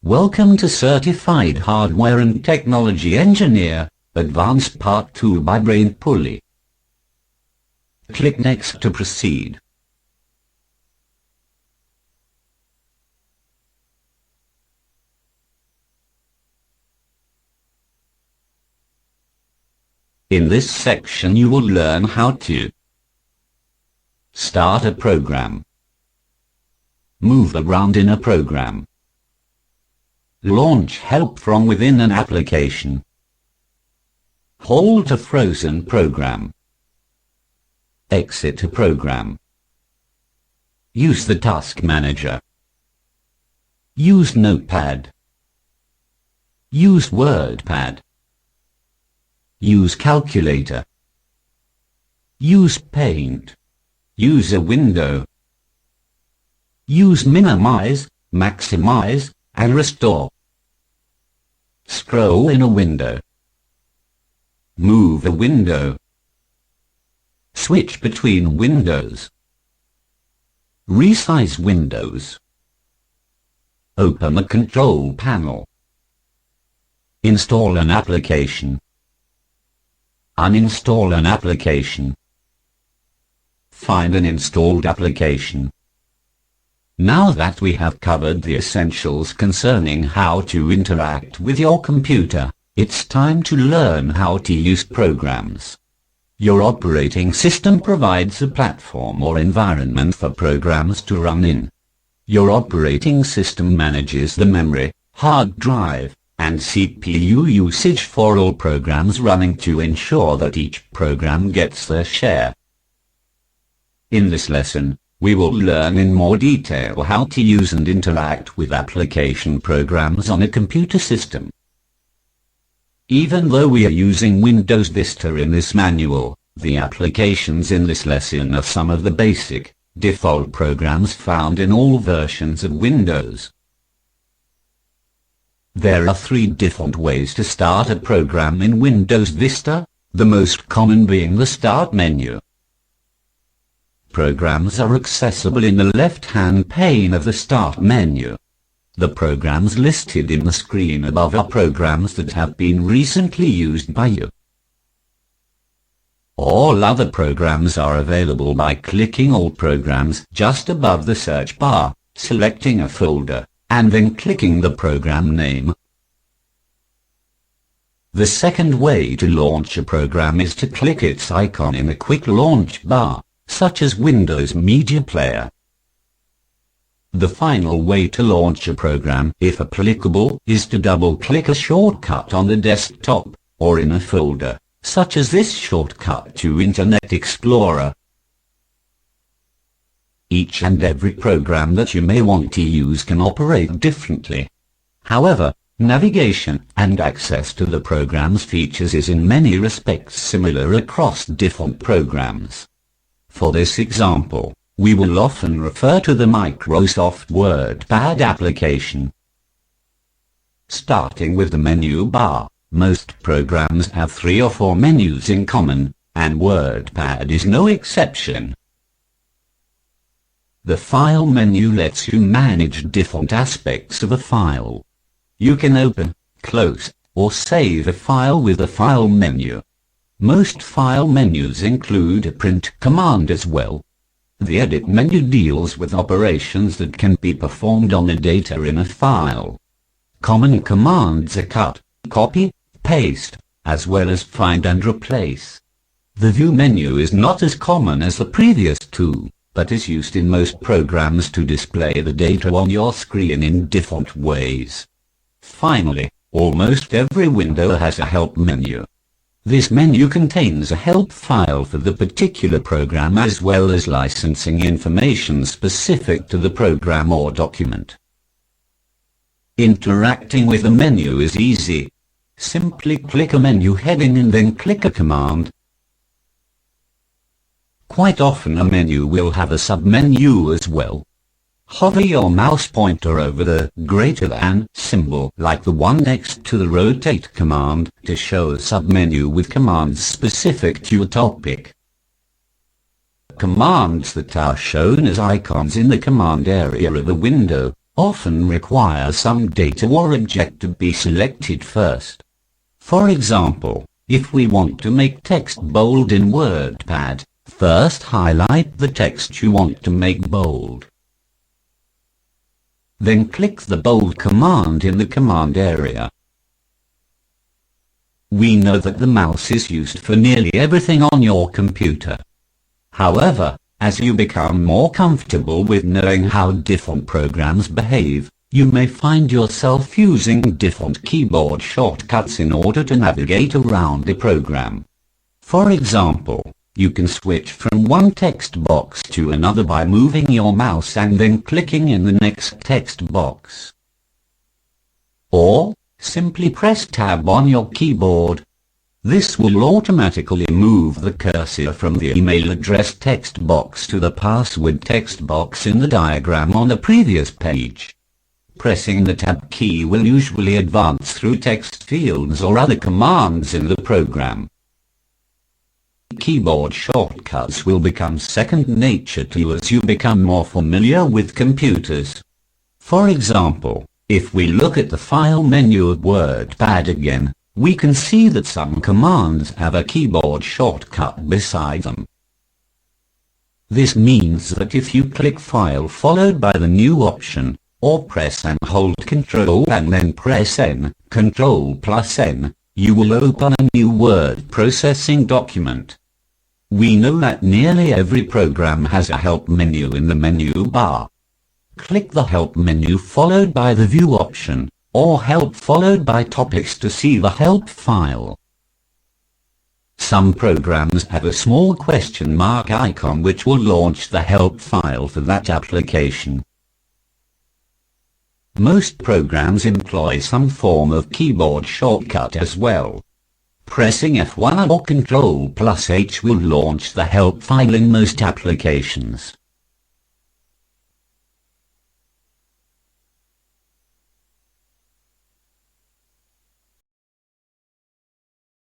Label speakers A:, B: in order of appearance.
A: Welcome to Certified Hardware and Technology Engineer, Advanced Part 2 by Pulley. Click Next to proceed. In this section you will learn how to start a program, move around in a program, launch help from within an application, halt a frozen program, exit a program, use the task manager, use Notepad, use WordPad, use calculator, use Paint, use a window, use minimize, maximize, and restore. Scroll in a window. Move a window. Switch between windows. Resize windows. Open a control panel. Install an application. Uninstall an application. Find an installed application. Now that we have covered the essentials concerning how to interact with your computer, it's time to learn how to use programs. Your operating system provides a platform or environment for programs to run in. Your operating system manages the memory, hard drive, and CPU usage for all programs running to ensure that each program gets their share. In this lesson, we will learn in more detail how to use and interact with application programs on a computer system. Even though we are using Windows Vista in this manual, the applications in this lesson are some of the basic, default programs found in all versions of Windows. There are 3 different ways to start a program in Windows Vista, the most common being the Start menu. Programs are accessible in the left-hand pane of the Start menu. The programs listed in the screen above are programs that have been recently used by you. All other programs are available by clicking All Programs just above the search bar, selecting a folder, and then clicking the program name. The second way to launch a program is to click its icon in the quick launch bar, such as Windows Media Player. The final way to launch a program, if applicable, is to double-click a shortcut on the desktop, or in a folder, such as this shortcut to Internet Explorer. Each and every program that you may want to use can operate differently. However, navigation and access to the program's features is in many respects similar across different programs. For this example, we will often refer to the Microsoft WordPad application. Starting with the menu bar, most programs have 3 or 4 menus in common, and WordPad is no exception. The File menu lets you manage different aspects of a file. You can open, close, or save a file with the File menu. Most file menus include a print command as well. The edit menu deals with operations that can be performed on the data in a file. Common commands are cut, copy, paste, as well as find and replace. The view menu is not as common as the previous 2, but is used in most programs to display the data on your screen in different ways. Finally, almost every window has a help menu. This menu contains a help file for the particular program as well as licensing information specific to the program or document. Interacting with the menu is easy. Simply click a menu heading and then click a command. Quite often a menu will have a submenu as well. Hover your mouse pointer over the greater than symbol, like the one next to the rotate command, to show a submenu with commands specific to your topic. Commands that are shown as icons in the command area of the window often require some data or object to be selected first. For example, if we want to make text bold in WordPad, first highlight the text you want to make bold. Then click the bold command in the command area. We know that the mouse is used for nearly everything on your computer. However, as you become more comfortable with knowing how different programs behave, you may find yourself using different keyboard shortcuts in order to navigate around a program. For example, you can switch from one text box to another by moving your mouse and then clicking in the next text box. Or, simply press Tab on your keyboard. This will automatically move the cursor from the email address text box to the password text box in the diagram on the previous page. Pressing the Tab key will usually advance through text fields or other commands in the program. Keyboard shortcuts will become second nature to you as you become more familiar with computers. For example, if we look at the File menu of WordPad again, we can see that some commands have a keyboard shortcut beside them. This means that if you click File followed by the new option, or press and hold Ctrl and then press N, Ctrl+N, you will open a new word processing document. We know that nearly every program has a help menu in the menu bar. Click the Help menu followed by the View option, or Help followed by Topics to see the help file. Some programs have a small question mark icon which will launch the help file for that application. Most programs employ some form of keyboard shortcut as well. Pressing F1 or Ctrl+H will launch the help file in most applications.